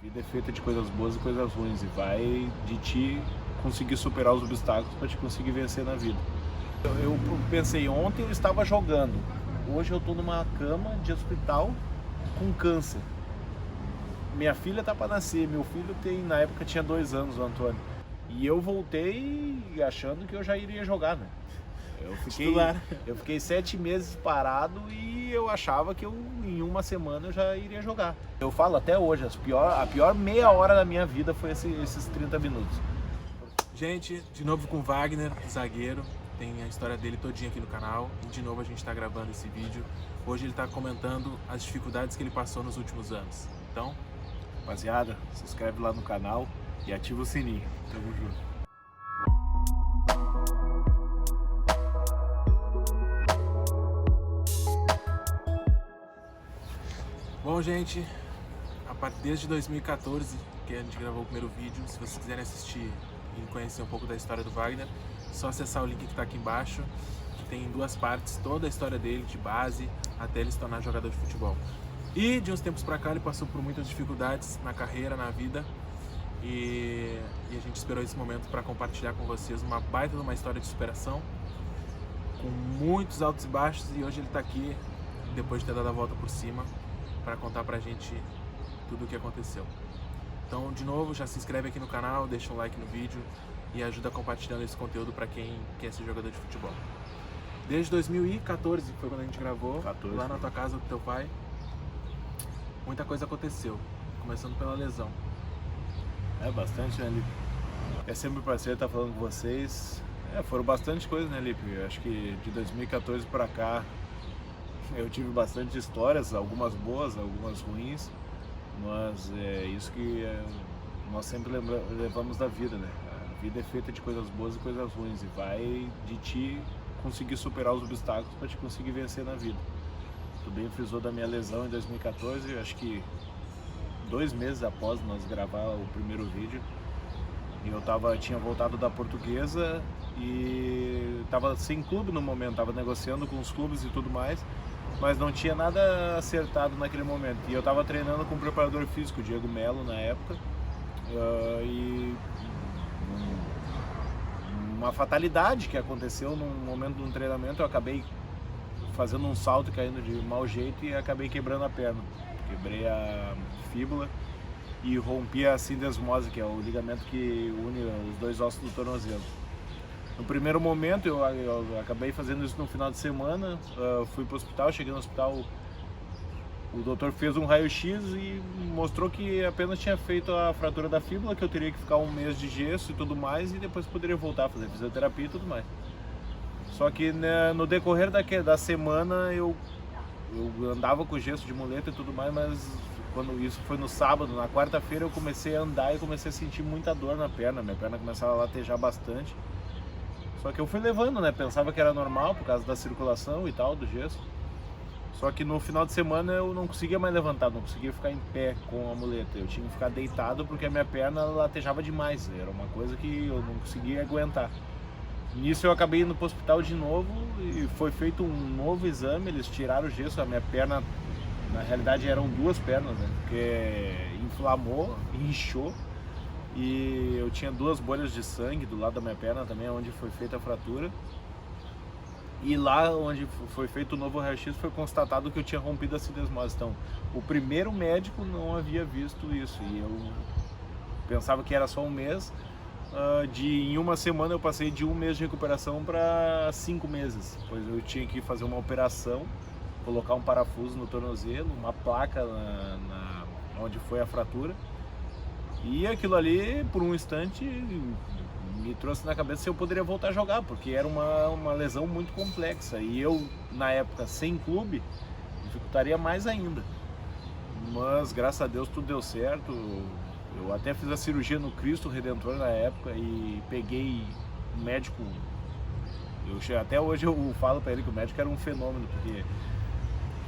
vida é feita de coisas boas e coisas ruins, e vai de ti conseguir superar os obstáculos para te conseguir vencer na vida. Eu pensei, ontem eu estava jogando, hoje eu estou numa cama de hospital com câncer. Minha filha tá para nascer, meu filho na época tinha 2 anos, o Antônio. E eu voltei achando que eu já iria jogar, né? Eu fiquei 7 meses parado e eu achava que em uma semana eu já iria jogar. Eu falo até hoje, a pior meia hora da minha vida foi esses 30 minutos. Gente, de novo com o Wagner, zagueiro. Tem a história dele todinha aqui no canal. E de novo a gente está gravando esse vídeo. Hoje ele está comentando as dificuldades que ele passou nos últimos anos. Então, rapaziada, se inscreve lá no canal e ativa o sininho. Tamo junto. Bom, gente, desde 2014 que a gente gravou o primeiro vídeo. Se vocês quiserem assistir e conhecer um pouco da história do Wagner, é só acessar o link que está aqui embaixo, que tem em 2 partes toda a história dele, de base até ele se tornar jogador de futebol. E de uns tempos pra cá ele passou por muitas dificuldades na carreira, na vida, e a gente esperou esse momento para compartilhar com vocês uma baita de uma história de superação, com muitos altos e baixos, e hoje ele está aqui, depois de ter dado a volta por cima, para contar pra gente tudo o que aconteceu. Então, de novo, já se inscreve aqui no canal, deixa um like no vídeo e ajuda compartilhando esse conteúdo para quem quer ser jogador de futebol. Desde 2014, que foi quando a gente gravou, lá na tua casa do teu pai, muita coisa aconteceu, começando pela lesão. É bastante, né, Lipe? É sempre um prazer estar falando com vocês. Foram bastante coisas, né, Lipe? Eu acho que de 2014 para cá eu tive bastante histórias, algumas boas, algumas ruins, mas é isso que nós sempre levamos da vida, né? A vida é feita de coisas boas e coisas ruins, e vai de ti conseguir superar os obstáculos para te conseguir vencer na vida. Tu bem frisou da minha lesão em 2014, eu acho que 2 meses após nós gravar o primeiro vídeo, e eu tinha voltado da Portuguesa e estava sem clube no momento, estava negociando com os clubes e tudo mais, mas não tinha nada acertado naquele momento. E eu estava treinando com o preparador físico, Diego Melo, na época, e uma fatalidade que aconteceu num momento de um treinamento, eu acabei fazendo um salto, caindo de mau jeito e acabei quebrando a perna. Quebrei a fíbula e rompi a sindesmose, que é o ligamento que une os 2 ossos do tornozelo. No primeiro momento eu acabei fazendo isso no final de semana, fui para o hospital, cheguei no hospital, o doutor fez um raio-x e mostrou que apenas tinha feito a fratura da fíbula, que eu teria que ficar 1 mês de gesso e tudo mais, e depois poderia voltar a fazer fisioterapia e tudo mais. Só que, né, no decorrer da semana eu andava com gesso de muleta e tudo mais, mas quando isso foi no sábado, na quarta-feira eu comecei a andar e comecei a sentir muita dor na perna, minha perna começava a latejar bastante. Só que eu fui levando, né? Pensava que era normal por causa da circulação e tal, do gesso. Só que no final de semana eu não conseguia mais levantar, não conseguia ficar em pé com a muleta. Eu tinha que ficar deitado porque a minha perna latejava demais. Era uma coisa que eu não conseguia aguentar. Nisso eu acabei indo para o hospital de novo e foi feito um novo exame. Eles tiraram o gesso, a minha perna, na realidade eram 2 pernas, né? Porque inflamou, inchou. E eu tinha 2 bolhas de sangue do lado da minha perna também, onde foi feita a fratura. E lá onde foi feito o novo raio-x foi constatado que eu tinha rompido a sindesmose. Então, o primeiro médico não havia visto isso. E eu pensava que era só 1 mês. Em uma semana eu passei de 1 mês de recuperação para 5 meses. Pois eu tinha que fazer uma operação, colocar um parafuso no tornozelo, uma placa onde foi a fratura. E aquilo ali, por um instante, me trouxe na cabeça se eu poderia voltar a jogar, porque era uma lesão muito complexa. E eu, na época, sem clube, dificultaria mais ainda. Mas, graças a Deus, tudo deu certo. Eu até fiz a cirurgia no Cristo Redentor na época e peguei um médico. Até hoje eu falo para ele que o médico era um fenômeno, porque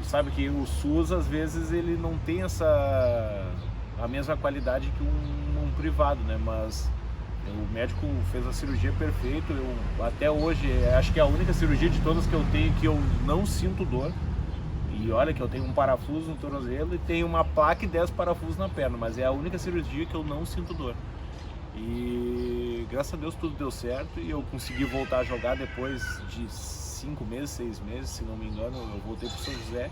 tu sabe que o SUS, às vezes, ele não tem a mesma qualidade que um privado, né? Mas o médico fez a cirurgia perfeito. Eu até hoje acho que é a única cirurgia de todas que eu tenho que eu não sinto dor, E olha que eu tenho um parafuso no tornozelo e tenho uma placa e 10 parafusos na perna, mas é a única cirurgia que eu não sinto dor. E graças a Deus tudo deu certo e eu consegui voltar a jogar depois de 5 meses, 6 meses, se não me engano. Eu voltei pro São José,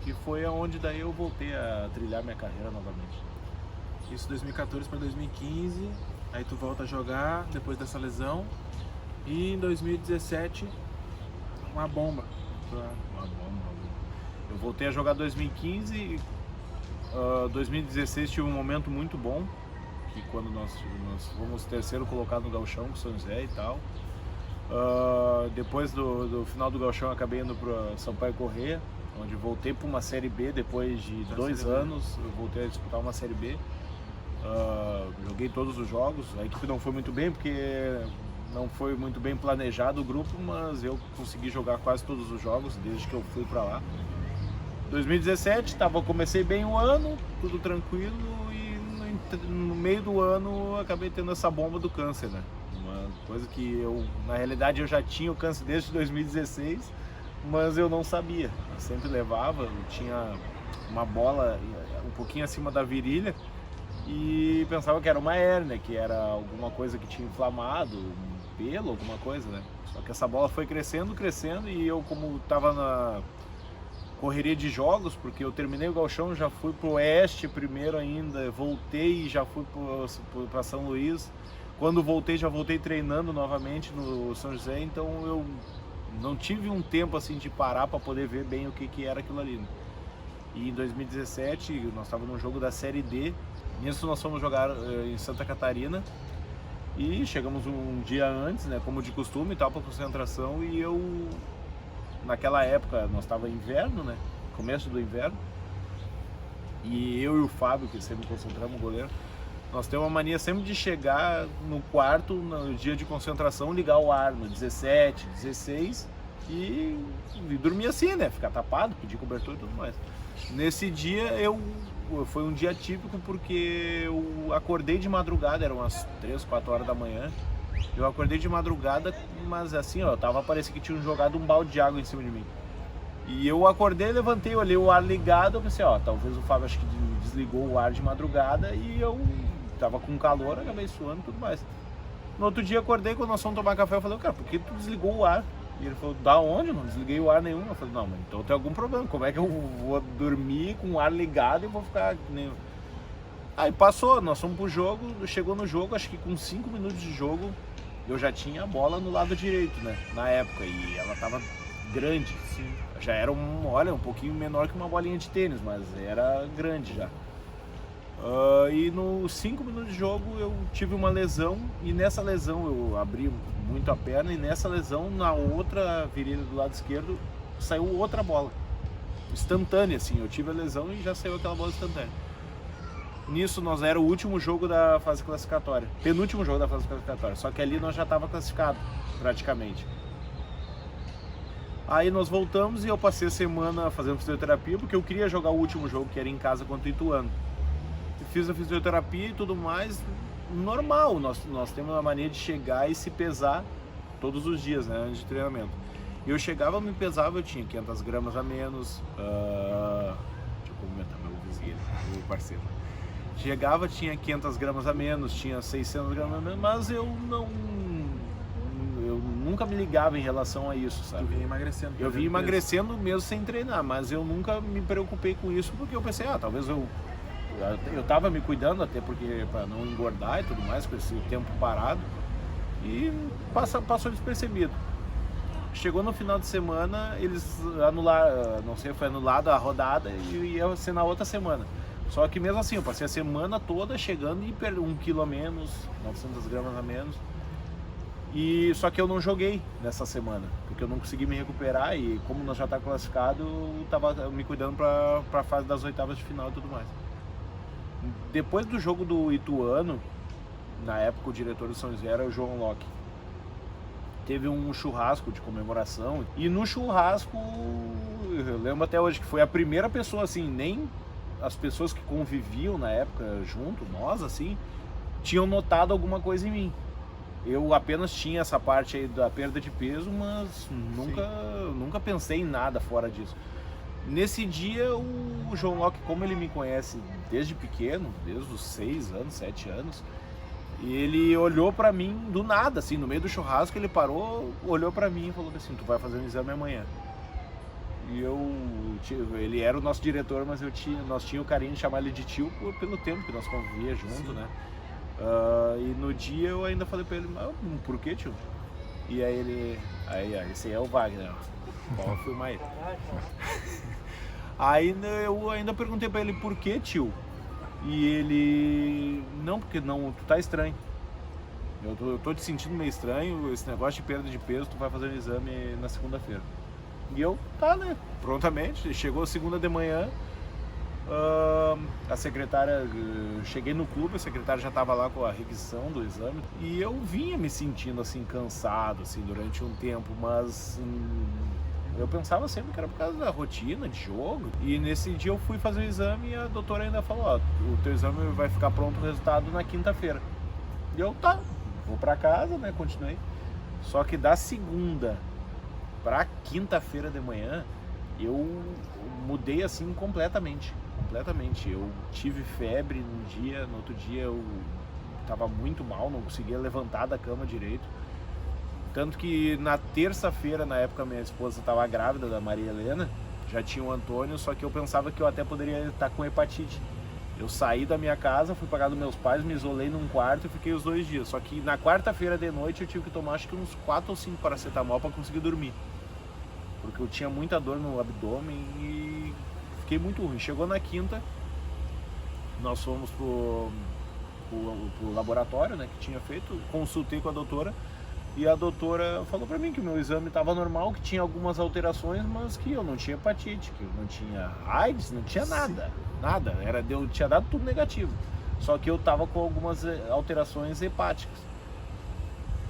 que foi aonde daí eu voltei a trilhar minha carreira novamente. Isso 2014 para 2015, aí tu volta a jogar depois dessa lesão. E em 2017, uma bomba. Eu voltei a jogar 2015, 2016 tive um momento muito bom, que quando nós fomos terceiro colocado no Gauchão com o São José e tal. Depois do final do Gauchão acabei indo para Sampaio Corrêa, onde voltei para uma Série B depois de 2 anos, eu voltei a disputar uma Série B. Joguei todos os jogos, a equipe não foi muito bem porque não foi muito bem planejado o grupo, mas eu consegui jogar quase todos os jogos desde que eu fui para lá. 2017, comecei bem o ano, tudo tranquilo, e no meio do ano acabei tendo essa bomba do câncer, né? Uma coisa que na realidade eu já tinha o câncer desde 2016, mas eu não sabia. Eu sempre levava, eu tinha uma bola um pouquinho acima da virilha e pensava que era uma hérnia, que era alguma coisa que tinha inflamado, um pelo, alguma coisa, né? Só que essa bola foi crescendo e eu, como estava na correria de jogos, porque eu terminei o Gauchão, já fui pro Oeste primeiro ainda, voltei e já fui para São Luís. Quando voltei, já voltei treinando novamente no São José, então eu não tive um tempo assim de parar para poder ver bem o que era aquilo ali, né? E em 2017, nós estávamos num jogo da Série D, nisso nós fomos jogar em Santa Catarina, e chegamos um dia antes, né, como de costume, para concentração, e eu, naquela época, nós estava inverno, né, começo do inverno, e eu e o Fábio, que sempre concentramos o goleiro, nós temos uma mania sempre de chegar no quarto, no dia de concentração, ligar o ar no 17, 16 e dormir assim, né, ficar tapado, pedir cobertor e tudo mais. Nesse dia foi um dia típico porque eu acordei de madrugada, eram umas 3, 4 horas da manhã. Eu acordei de madrugada, mas assim, ó, parecia que tinham jogado um balde de água em cima de mim. E eu acordei, levantei, olhei o ar ligado, eu pensei, ó, talvez o Fábio acho que desligou o ar de madrugada e eu tava com calor, acabei suando e tudo mais. No outro dia acordei, quando nós fomos tomar café, eu falei, cara, por que tu desligou o ar? E ele falou, da onde? Eu não desliguei o ar nenhum. Eu falei, não, mas então tem algum problema. Como é que eu vou dormir com o ar ligado e vou ficar nem... Aí passou, nós fomos pro jogo, chegou no jogo, acho que com 5 minutos de jogo, eu já tinha a bola no lado direito, né? Na época, e ela tava grande. Sim. Já era um pouquinho menor que uma bolinha de tênis, mas era grande já. E nos 5 minutos de jogo eu tive uma lesão, e nessa lesão eu abri muito a perna, e nessa lesão, na outra virilha do lado esquerdo, saiu outra bola, instantânea assim, eu tive a lesão e já saiu aquela bola instantânea. Nisso nós era o último jogo da fase classificatória, penúltimo jogo da fase classificatória, só que ali nós já estava classificado, praticamente. Aí nós voltamos e eu passei a semana fazendo fisioterapia, porque eu queria jogar o último jogo, que era em casa contra o Ituano. Fiz a fisioterapia e tudo mais, normal, nós temos uma mania de chegar e se pesar todos os dias, né, antes de treinamento. Eu chegava, me pesava, eu tinha 500 gramas a menos, deixa eu cumprimentar meu vizinho, meu parceiro. Chegava, tinha 500 gramas a menos, tinha 600 gramas a menos, mas eu nunca me ligava em relação a isso, sabe? Tu vinha emagrecendo. Eu vinha emagrecendo mesmo sem treinar, mas eu nunca me preocupei com isso, porque eu pensei, talvez eu tava me cuidando, até porque para não engordar e tudo mais, com esse tempo parado, e passou despercebido. Chegou no final de semana, eles anularam, não sei, foi anulada a rodada e ia ser na outra semana. Só que mesmo assim, eu passei a semana toda chegando e perdi 1 quilo a menos, 900 gramas a menos. E só que eu não joguei nessa semana, porque eu não consegui me recuperar, e como nós já está classificado, eu tava me cuidando para a fase das oitavas de final e tudo mais. Depois do jogo do Ituano, na época o diretor do São José era o João Locke. Teve um churrasco de comemoração, e no churrasco, eu lembro até hoje que foi a primeira pessoa, assim, nem as pessoas que conviviam na época junto, nós assim, tinham notado alguma coisa em mim. Eu apenas tinha essa parte aí da perda de peso, mas nunca pensei em nada fora disso. Nesse dia o João Locke, como ele me conhece desde pequeno, desde os 6 anos, 7 anos, ele olhou pra mim do nada, assim, no meio do churrasco, ele parou, olhou pra mim e falou assim, tu vai fazer um exame amanhã. E ele era o nosso diretor, mas nós tínhamos o carinho de chamar ele de tio pelo tempo que nós convivíamos junto, né? E no dia eu ainda falei pra ele, mas por que, tio? E aí esse aí é o Wagner, ó. Vamos filmar ele. Aí eu ainda perguntei pra ele, por que, tio? E ele, não, porque não, tu tá estranho. Eu tô te sentindo meio estranho, esse negócio de perda de peso, tu vai fazer o exame na segunda-feira. E eu, tá, né, prontamente, chegou segunda de manhã, a secretária, cheguei no clube, a secretária já estava lá com a requisição do exame e eu vinha me sentindo assim cansado assim durante um tempo, mas eu pensava sempre que era por causa da rotina de jogo. E nesse dia eu fui fazer o exame e a doutora ainda falou, ó, o teu exame vai ficar pronto o resultado na quinta-feira. E eu, tá, vou pra casa, né, continuei. Só que da segunda pra quinta-feira de manhã eu mudei assim completamente. Eu tive febre num dia, no outro dia eu tava muito mal, não conseguia levantar da cama direito. Tanto que na terça-feira, na época minha esposa estava grávida da Maria Helena, já tinha o Antônio, só que eu pensava que eu até poderia estar com hepatite. Eu saí da minha casa, fui pra casa dos meus pais, me isolei num quarto e fiquei os 2 dias. Só que na quarta-feira de noite eu tive que tomar acho que uns 4 ou 5 paracetamol para conseguir dormir. Porque eu tinha muita dor no abdômen e fiquei muito ruim. Chegou na quinta, nós fomos pro laboratório, né, que tinha feito, consultei com a doutora e a doutora falou pra mim que o meu exame estava normal, que tinha algumas alterações, mas que eu não tinha hepatite, que eu não tinha AIDS, não tinha nada, nada, tinha dado tudo negativo. Só que eu tava com algumas alterações hepáticas.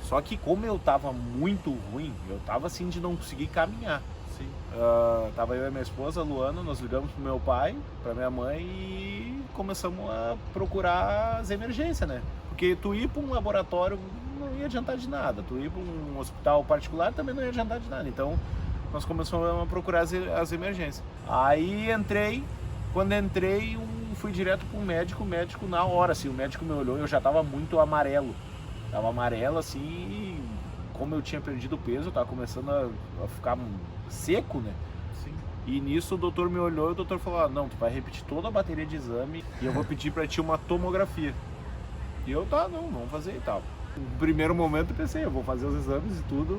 Só que como eu tava muito ruim, eu tava assim de não conseguir caminhar. Sim. Tava eu e minha esposa, Luana, nós ligamos pro meu pai, pra minha mãe e começamos a procurar as emergências, né? Porque tu ir pra um laboratório não ia adiantar de nada, tu ir pra um hospital particular também não ia adiantar de nada. Então nós começamos a procurar as emergências. Aí quando entrei, fui direto pro médico, o médico na hora, assim, o médico me olhou e eu já tava muito amarelo. Tava amarelo assim, e como eu tinha perdido peso, eu tava começando a ficar seco, né? Sim. E nisso o doutor me olhou e o doutor falou, não, tu vai repetir toda a bateria de exame e eu vou pedir pra ti uma tomografia. E eu, tá, não, vamos fazer e tal. No primeiro momento eu pensei, eu vou fazer os exames e tudo,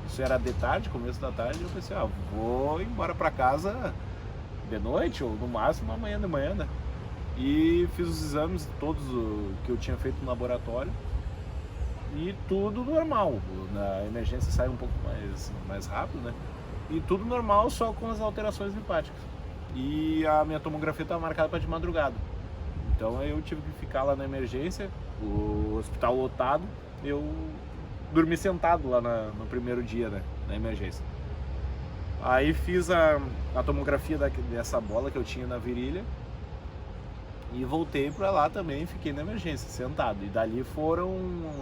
isso era de tarde, começo da tarde, eu pensei, vou embora pra casa de noite ou no máximo amanhã de manhã, né? E fiz os exames todos que eu tinha feito no laboratório. E tudo normal, na emergência sai um pouco mais rápido, né? E tudo normal, só com as alterações hepáticas. E a minha tomografia estava marcada para de madrugada. Então eu tive que ficar lá na emergência, o hospital lotado, eu dormi sentado lá no primeiro dia, né, na emergência. Aí fiz a tomografia dessa bola que eu tinha na virilha. E voltei pra lá também, fiquei na emergência, sentado. E dali foram,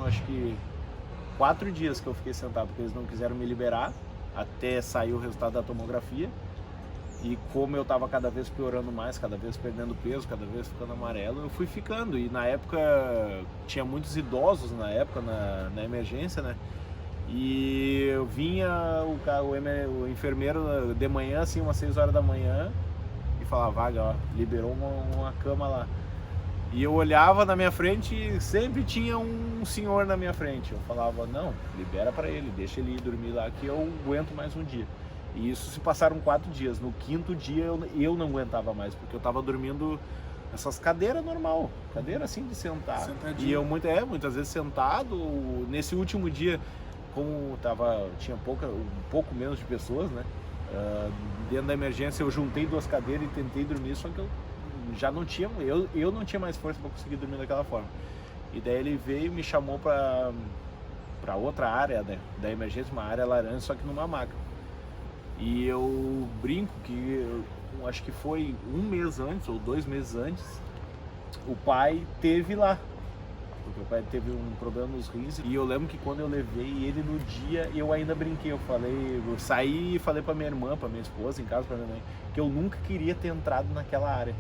acho que 4 dias que eu fiquei sentado, porque eles não quiseram me liberar até sair o resultado da tomografia. E como eu tava cada vez piorando mais, cada vez perdendo peso, cada vez ficando amarelo, eu fui ficando. E na época, tinha muitos idosos na época, na emergência, né? E eu vinha o enfermeiro de manhã, assim, umas 6 horas da manhã, falava, Vaga, ó, liberou uma cama lá. E eu olhava na minha frente e sempre tinha um senhor na minha frente. Eu falava, não, libera pra ele, deixa ele ir dormir lá que eu aguento mais um dia. E isso se passaram 4 dias. No 5º dia eu não aguentava mais, porque eu tava dormindo nessas cadeiras normal, cadeira assim de sentar. Sentadinho. E eu muitas vezes sentado. Nesse último dia, como tinha um pouco menos de pessoas, né? Dentro da emergência eu juntei 2 cadeiras e tentei dormir, só que eu já não tinha, eu não tinha mais força para conseguir dormir daquela forma. E daí ele veio e me chamou para outra área, né, da emergência, uma área laranja, só que numa maca. E eu brinco que eu acho que foi 1 mês antes ou 2 meses antes, o pai teve lá. porque o pai teve um problema nos rins. E eu lembro que quando eu levei ele no dia, eu ainda brinquei. Eu saí e falei pra minha irmã, pra minha esposa, em casa, pra minha mãe, que eu nunca queria ter entrado naquela área,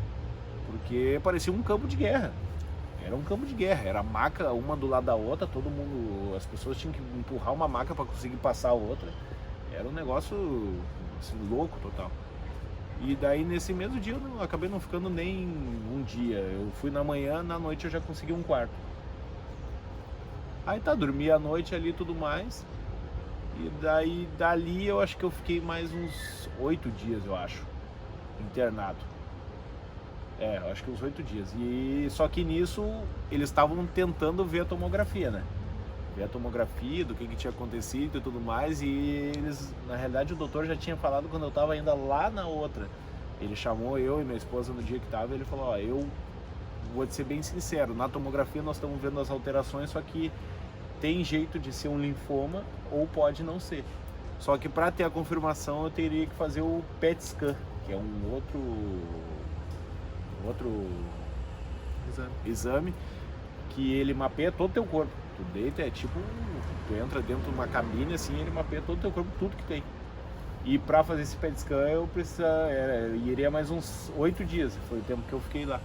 porque parecia um campo de guerra. Era um campo de guerra, era maca uma do lado da outra, todo mundo, as pessoas tinham que empurrar uma maca para conseguir passar a outra. Era um negócio assim, louco total. E daí nesse mesmo dia eu acabei não ficando nem um dia. Eu fui na manhã, na noite eu já consegui um quarto. Aí tá, dormi a noite ali e tudo mais. E daí dali eu acho que eu fiquei mais uns 8 dias, eu acho, internado. Eu acho que uns 8 dias. E só que nisso eles estavam tentando ver a tomografia, né? Ver a tomografia do que tinha acontecido e tudo mais. E eles, na realidade, o doutor já tinha falado quando eu tava ainda lá na outra. Ele chamou eu e minha esposa no dia que tava, e ele falou: ó, eu vou te ser bem sincero, na tomografia nós estamos vendo as alterações, só que tem jeito de ser um linfoma ou pode não ser. Só que para ter a confirmação eu teria que fazer o PET scan, que é um outro exame que ele mapeia todo o teu corpo. Tu deita, tipo, tu entra dentro de uma cabine assim, ele mapeia todo o teu corpo, tudo que tem. E pra fazer esse PET scan eu iria mais uns 8 dias, foi o tempo que eu fiquei lá.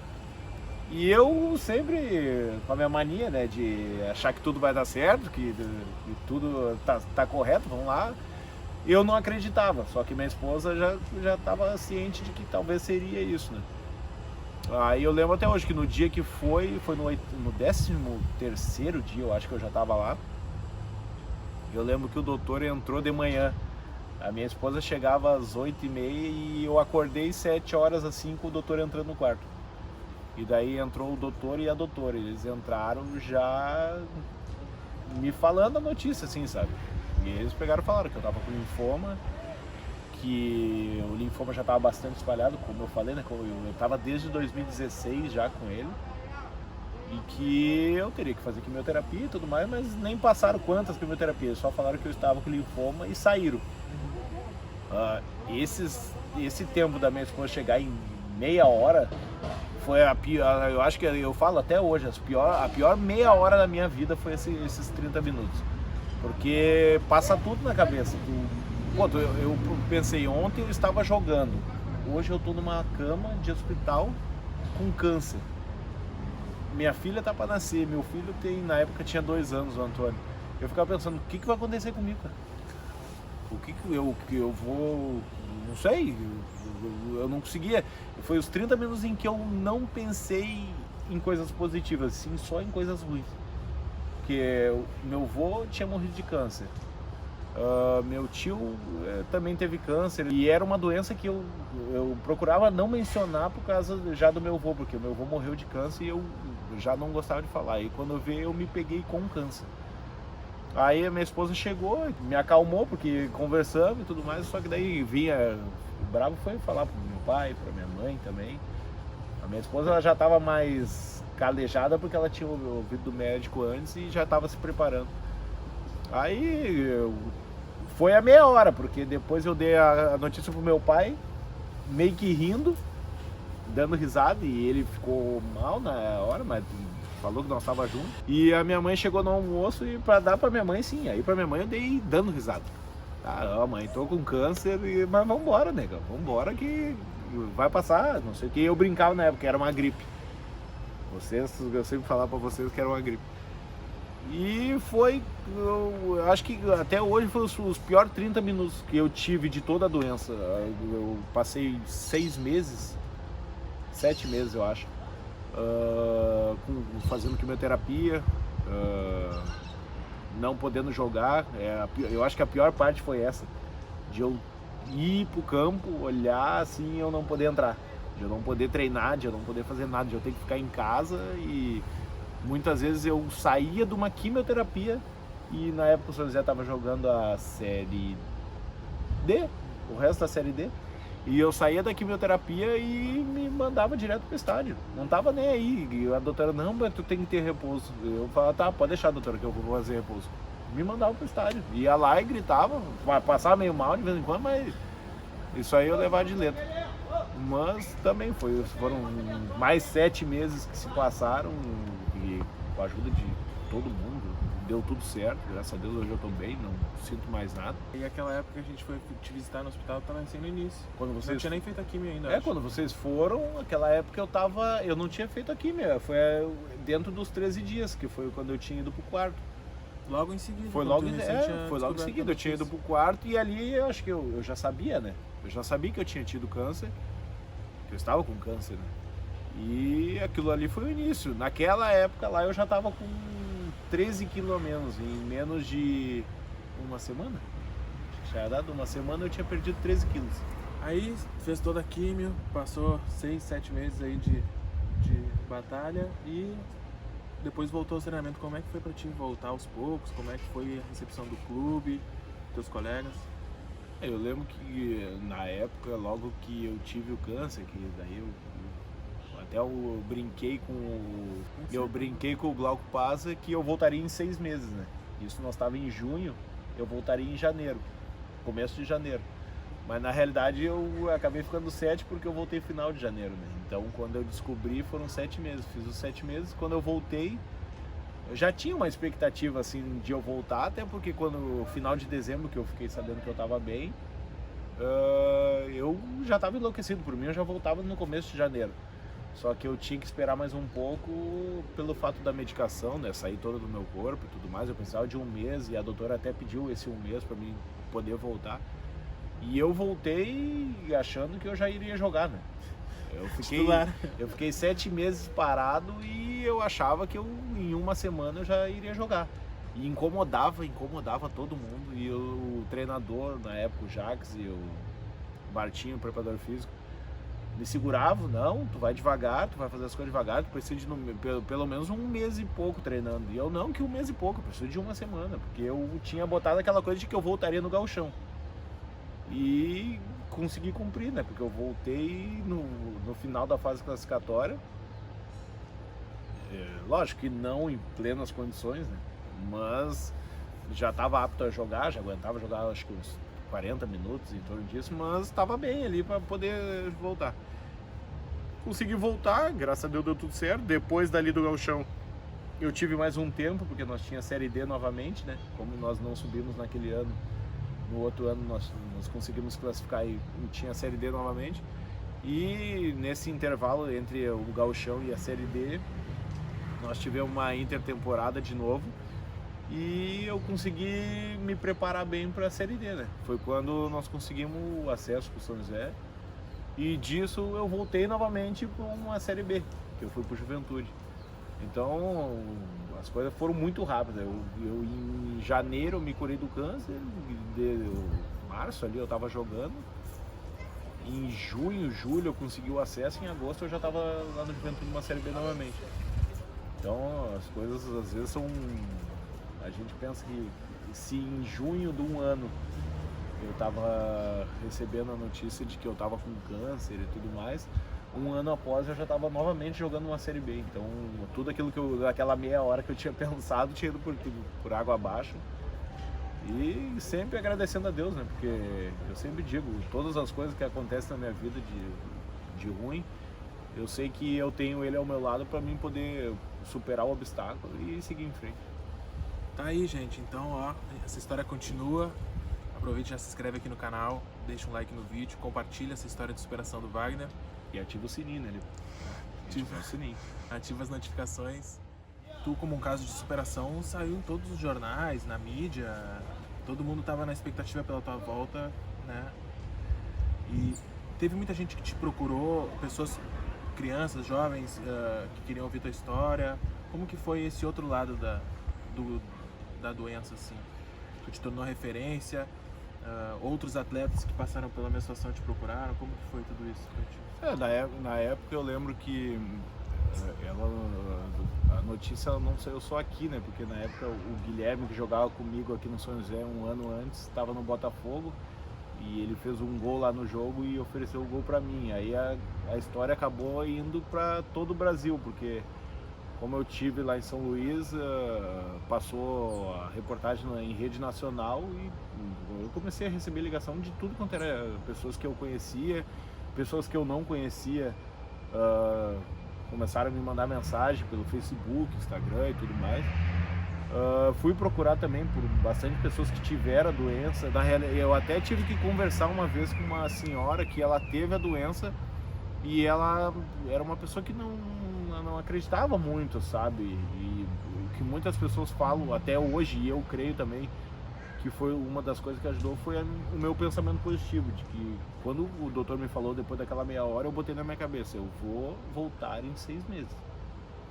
E eu sempre, com a minha mania, né, de achar que tudo vai dar certo, que tudo tá correto, vamos lá, eu não acreditava, só que minha esposa já estava ciente de que talvez seria isso, né. Aí eu lembro até hoje que no dia que foi no 13º dia, eu acho que eu já estava lá. Eu lembro que o doutor entrou de manhã. A minha esposa chegava às 8h30 e eu acordei 7 horas assim com o doutor entrando no quarto. E daí entrou o doutor e a doutora. Eles entraram já me falando a notícia, assim, sabe? E eles pegaram e falaram que eu tava com linfoma, que o linfoma já estava bastante espalhado, como eu falei, né? Eu estava desde 2016 já com ele, e que eu teria que fazer quimioterapia e tudo mais, mas nem passaram quantas quimioterapias, só falaram que eu estava com linfoma e saíram. Esse tempo da minha esposa chegar em meia hora foi a pior, eu acho que eu falo até hoje, a pior meia hora da minha vida foi esses 30 minutos, porque passa tudo na cabeça. Eu pensei, ontem eu estava jogando, hoje eu estou numa cama de hospital com câncer. Minha filha tá para nascer, meu filho na época tinha 2 anos, o Antônio. Eu ficava pensando, o que vai acontecer comigo, cara? O que eu vou... Não sei, eu não conseguia. Foi os 30 minutos em que eu não pensei em coisas positivas, sim, só em coisas ruins. Porque meu avô tinha morrido de câncer. Meu tio também teve câncer e era uma doença que eu procurava não mencionar por causa já do meu avô, porque o meu avô morreu de câncer e eu já não gostava de falar. E quando eu me peguei com câncer. Aí a minha esposa chegou, me acalmou, porque conversamos e tudo mais, só que daí vinha, o bravo foi falar pro meu pai, pra minha mãe também. A minha esposa ela já estava mais calejada porque ela tinha ouvido do médico antes e já estava se preparando. Aí foi a meia hora, porque depois eu dei a notícia pro meu pai, meio que rindo, dando risada, e ele ficou mal na hora, mas falou que nós estávamos juntos. E a minha mãe chegou no almoço e para dar pra minha mãe, sim. Aí pra minha mãe eu dei dando risada. Ah, mãe, tô com câncer, mas vambora, nega, vambora que vai passar, não sei o que. Eu brincava na época, era uma gripe. Eu sempre falava pra vocês que era uma gripe. E foi, eu acho que até hoje foi os piores 30 minutos que eu tive de toda a doença. Eu passei 6 meses, 7 meses eu acho, fazendo quimioterapia, não podendo jogar. Eu acho que a pior parte foi essa, de eu ir pro campo, olhar assim e eu não poder entrar, de eu não poder treinar, de eu não poder fazer nada, de eu ter que ficar em casa. E muitas vezes eu saía de uma quimioterapia e na época o São José estava jogando a Série D, o resto da Série D, e eu saía da quimioterapia e me mandava direto pro estádio, não tava nem aí. E a doutora, não, mas tu tem que ter repouso. Eu falava, tá, pode deixar, doutora, que eu vou fazer repouso. Me mandava pro estádio, ia lá e gritava, passava meio mal de vez em quando, mas isso aí eu levava de letra. Mas também foram mais 7 meses que se passaram, e com a ajuda de todo mundo, deu tudo certo, graças a Deus hoje eu tô bem, não sinto mais nada. E aquela época que a gente foi te visitar no hospital, tava sendo no início. Quando Não vocês tinha nem feito a quimio ainda, acho. quando vocês foram, aquela época eu não tinha feito a química, foi dentro dos 13 dias, que foi quando eu tinha ido pro quarto. Logo em seguida. Foi quando logo, tu recém tinha foi logo em descoberto seguida, a eu tinha ido notícia. pro quarto e ali eu acho que eu já sabia, né? Eu já sabia que eu tinha tido câncer, que eu estava com câncer, né? E aquilo ali foi o início. Naquela época lá eu já estava com 13 quilos a menos, em menos de uma semana. Acho que já era dado uma semana eu tinha perdido 13 quilos. Aí fez toda a químio, passou 6, 7 meses aí de batalha e depois voltou ao treinamento. Como é que foi pra ti voltar aos poucos? Como é que foi a recepção do clube, teus colegas? Eu lembro que na época, logo que eu tive o câncer, que daí eu brinquei com o Glauco Pazza que eu voltaria em 6 meses, né? Isso nós estava em junho, eu voltaria em janeiro, começo de janeiro. Mas na realidade eu acabei ficando 7 porque eu voltei final de janeiro, né? Então quando eu descobri foram 7 meses, fiz os 7 meses, quando eu voltei eu já tinha uma expectativa assim de eu voltar, até porque quando final de dezembro que eu fiquei sabendo que eu estava bem, eu já estava enlouquecido, por mim eu já voltava no começo de janeiro. Só que eu tinha que esperar mais um pouco pelo fato da medicação, né, sair toda do meu corpo e tudo mais. Eu precisava de 1 mês e a doutora até pediu esse 1 mês para mim poder voltar. E eu voltei achando que eu já iria jogar, né? Eu fiquei 7 meses parado e eu achava que em uma semana eu já iria jogar. E incomodava todo mundo. E o treinador, na época, o Jax e o Martinho, o preparador físico, me seguravam, não, tu vai devagar, tu vai fazer as coisas devagar, tu precisa de pelo menos 1 mês e pouco treinando. E eu não, que 1 mês e pouco, eu preciso de uma semana, porque eu tinha botado aquela coisa de que eu voltaria no gauchão. E consegui cumprir, né? Porque eu voltei no final da fase classificatória. Lógico que não em plenas condições, né? Mas já estava apto a jogar, já aguentava jogar acho que uns 40 minutos em torno disso, mas estava bem ali para poder voltar. Consegui voltar, graças a Deus deu tudo certo. Depois dali do gauchão eu tive mais um tempo, porque nós tinha Série D novamente, né? Como nós não subimos naquele ano, no outro ano nós conseguimos classificar e tinha a Série D novamente. E nesse intervalo entre o gauchão e a Série D, nós tivemos uma intertemporada de novo e eu consegui me preparar bem para a Série D, né? Foi quando nós conseguimos o acesso para o São José e disso eu voltei novamente para uma Série B, que eu fui para o Juventude. Então as coisas foram muito rápidas. Eu em janeiro eu me curei do câncer, março ali eu estava jogando, em junho, julho eu consegui o acesso, em agosto eu já estava lá no Juventude numa Série B novamente. Então as coisas às vezes são... A gente pensa que se em junho de um ano eu estava recebendo a notícia de que eu estava com câncer e tudo mais, 1 ano após eu já estava novamente jogando uma Série B. Então tudo aquilo aquela meia hora que eu tinha pensado tinha ido por água abaixo. E sempre agradecendo a Deus, né? Porque eu sempre digo, todas as coisas que acontecem na minha vida de ruim, eu sei que eu tenho Ele ao meu lado para mim poder superar o obstáculo e seguir em frente. Tá aí, gente. Então, ó, essa história continua. Aproveite e já se inscreve aqui no canal, deixa um like no vídeo, compartilha essa história de superação do Wagner. E ativa o sininho, né? Ativa o sininho. Ativa as notificações. Tu, como um caso de superação, saiu em todos os jornais, na mídia. Todo mundo tava na expectativa pela tua volta, né? E teve muita gente que te procurou, pessoas, crianças, jovens, que queriam ouvir tua história. Como que foi esse outro lado da doença, assim? Tu te tornou referência? Outros atletas que passaram pela mesma situação te procuraram? Como que foi tudo isso pra ti? Na época eu lembro que a notícia, ela não saiu só aqui, né? Porque na época o Guilherme, que jogava comigo aqui no São José 1 ano antes, estava no Botafogo e ele fez um gol lá no jogo e ofereceu o gol para mim. Aí a história acabou indo para todo o Brasil, porque como eu tive lá em São Luís, passou a reportagem em rede nacional e eu comecei a receber ligação de tudo quanto era pessoas que eu conhecia, pessoas que eu não conhecia, começaram a me mandar mensagem pelo Facebook, Instagram e tudo mais. Fui procurar também por bastante pessoas que tiveram a doença. Na realidade, eu até tive que conversar uma vez com uma senhora que ela teve a doença e ela era uma pessoa que não acreditava muito, sabe? E o que muitas pessoas falam até hoje, e eu creio também, que foi uma das coisas que ajudou, foi o meu pensamento positivo, de que quando o doutor me falou depois daquela meia hora, eu botei na minha cabeça, eu vou voltar em 6 meses.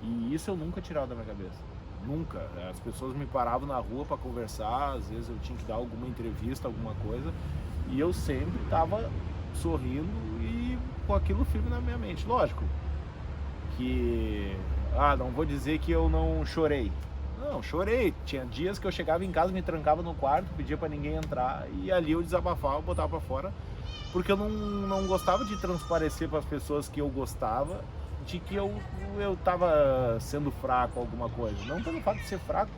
E isso eu nunca tirava da minha cabeça. Nunca. As pessoas me paravam na rua para conversar, às vezes eu tinha que dar alguma entrevista, alguma coisa, e eu sempre estava sorrindo e com aquilo firme na minha mente. Lógico que, não vou dizer que eu não chorei. Não, chorei. Tinha dias que eu chegava em casa, me trancava no quarto, pedia para ninguém entrar e ali eu desabafava, botava para fora, porque eu não gostava de transparecer para as pessoas que eu gostava de que eu tava sendo fraco alguma coisa. Não pelo fato de ser fraco,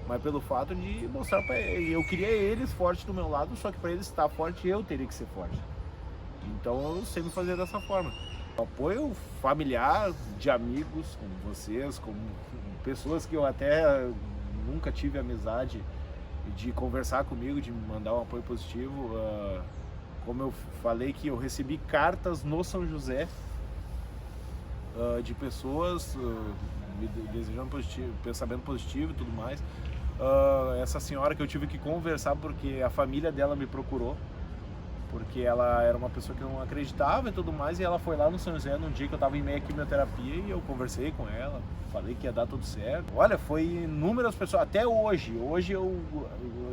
mas pelo fato de mostrar para eles. Eu queria eles fortes do meu lado, só que para eles estar forte, eu teria que ser forte. Então eu sempre fazia dessa forma. Apoio familiar, de amigos como vocês, como pessoas que eu até nunca tive amizade, de conversar comigo, de me mandar um apoio positivo. Como eu falei que eu recebi cartas no São José, de pessoas me desejando positivo, pensamento positivo e tudo mais. Essa senhora que eu tive que conversar porque a família dela me procurou, porque ela era uma pessoa que não acreditava e tudo mais, e ela foi lá no São José num dia que eu estava em meia quimioterapia e eu conversei com ela, falei que ia dar tudo certo. Olha, foi inúmeras pessoas, até hoje eu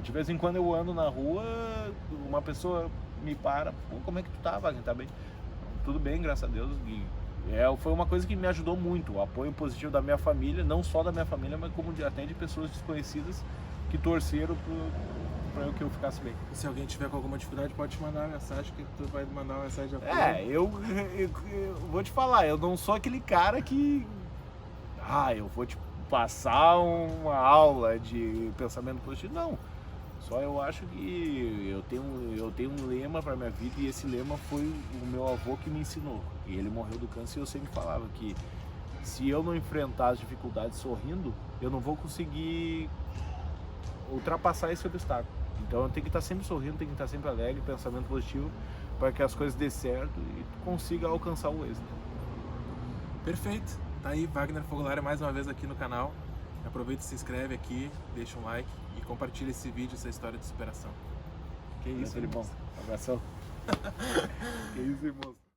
de vez em quando eu ando na rua, uma pessoa me para, pô, como é que tu tá, Wagner, tá bem? Tudo bem, graças a Deus. E foi uma coisa que me ajudou muito, o apoio positivo da minha família, não só da minha família, mas como até de pessoas desconhecidas que torceram para que eu ficasse bem. E se alguém tiver com alguma dificuldade, pode te mandar uma mensagem, que tu vai mandar uma mensagem de apoio. Eu vou te falar, eu não sou aquele cara que eu vou te passar uma aula de pensamento positivo, não. Só eu acho que eu tenho um lema para minha vida, e esse lema foi o meu avô que me ensinou. E ele morreu do câncer, e eu sempre falava que se eu não enfrentar as dificuldades sorrindo, eu não vou conseguir ultrapassar esse obstáculo. Então eu tenho que estar sempre sorrindo, tenho que estar sempre alegre, pensamento positivo, para que as coisas dê certo e tu consiga alcançar o êxito. Perfeito. Tá aí Wagner Foglari mais uma vez aqui no canal. Aproveita e se inscreve aqui, deixa um like e compartilha esse vídeo, essa história de superação. Que isso, irmão. Abração. Que isso, irmão.